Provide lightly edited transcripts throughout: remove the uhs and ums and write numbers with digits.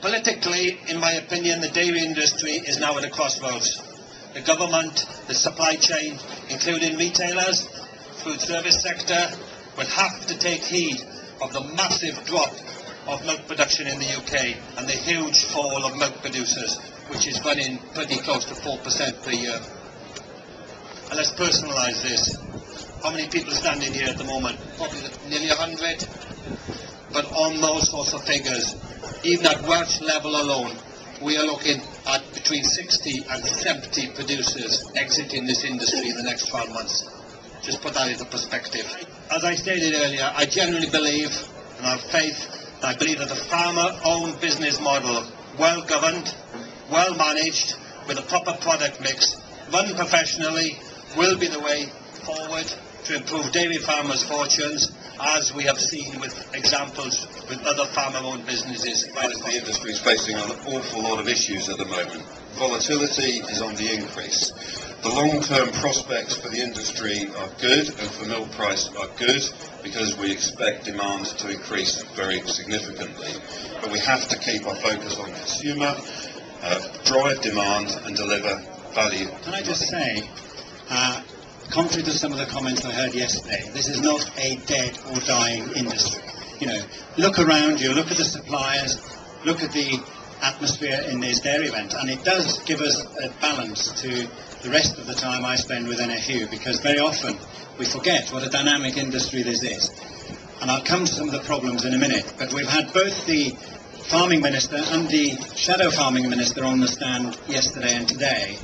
Politically, in my opinion, the dairy industry is now at a crossroads. The government, the supply chain, including retailers, food service sector, will have to take heed of the massive drop of milk production in the UK and the huge fall of milk producers, which is running pretty close to 4% per year. And let's personalise this. How many people are standing here at the moment? Probably nearly 100. But on those sorts of figures, even at Welsh level alone, we are looking at between 60 and 70 producers exiting this industry in the next 12 months. Just put that into perspective. As I stated earlier, I genuinely believe and have faith, and I believe that the farmer-owned business model, well governed, well managed, with a proper product mix, run professionally, will be the way forward to improve dairy farmers' fortunes, as we have seen with examples with other farmer-owned businesses. The industry is facing an awful lot of issues at the moment. Volatility is on the increase. The long-term prospects for the industry are good, and for milk price are good, because we expect demand to increase very significantly. But we have to keep our focus on consumer, drive demand and deliver value. Can I just say, contrary to some of the comments I heard yesterday, this is not a dead or dying industry. You know, look around you, look at the suppliers, look at the atmosphere in this dairy event, and it does give us a balance to the rest of the time I spend with NFU, because very often we forget what a dynamic industry this is. And I'll come to some of the problems in a minute, but we've had both the farming minister and the shadow farming minister on the stand yesterday and today,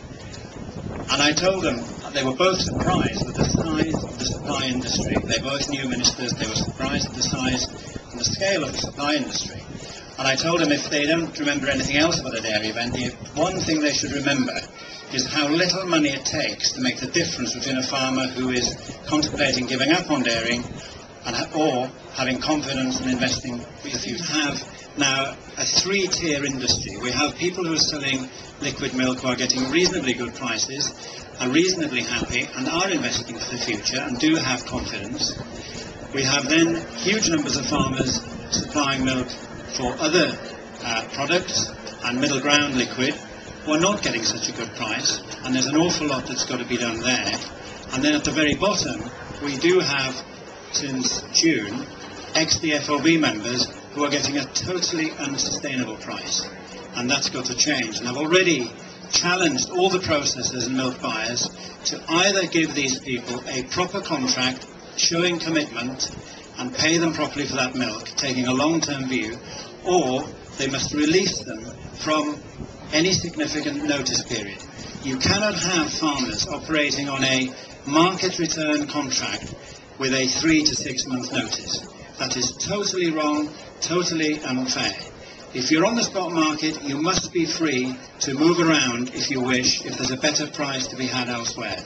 and I told them they were both surprised at the size of the supply industry. They're both new ministers. They were surprised at the size and the scale of the supply industry. And I told them if they don't remember anything else about a dairy event, the one thing they should remember is how little money it takes to make the difference between a farmer who is contemplating giving up on dairying or having confidence in investing for the future. We have now a three-tier industry. We have people who are selling liquid milk who are getting reasonably good prices, are reasonably happy and are investing for the future and do have confidence. We have then huge numbers of farmers supplying milk for other products and middle ground liquid who are not getting such a good price, and there's an awful lot that's got to be done there. And then at the very bottom, we do have, since June, ex-DFOB members who are getting a totally unsustainable price, and that's got to change. And I've already challenged all the processors and milk buyers to either give these people a proper contract showing commitment and pay them properly for that milk, taking a long-term view, or they must release them from any significant notice period. You cannot have farmers operating on a market return contract with a 3 to 6 month notice. That is totally wrong, totally unfair. If you're on the spot market, you must be free to move around if you wish, if there's a better price to be had elsewhere.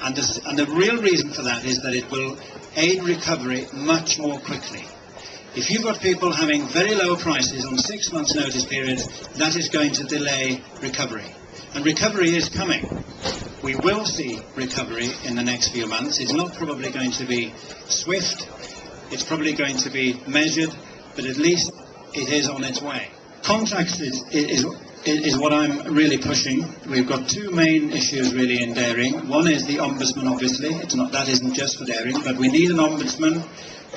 And the real reason for that is that it will aid recovery much more quickly. If you've got people having very low prices on 6 months notice periods, that is going to delay recovery. And recovery is coming. We will see recovery in the next few months. It's not probably going to be swift. It's probably going to be measured, but at least it is on its way. Contracts is what I'm really pushing. We've got two main issues really in dairying. One is the ombudsman, obviously. That isn't just for dairying, but we need an ombudsman.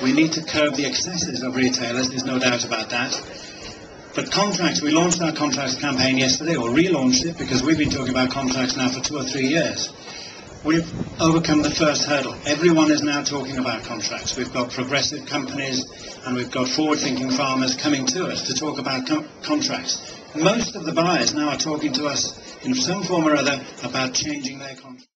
We need to curb the excesses of retailers, there's no doubt about that. But contracts, we launched our contracts campaign yesterday, or relaunched it, because we've been talking about contracts now for 2 or 3 years. We've overcome the first hurdle. Everyone is now talking about contracts. We've got progressive companies and we've got forward-thinking farmers coming to us to talk about contracts. Most of the buyers now are talking to us in some form or other about changing their contracts.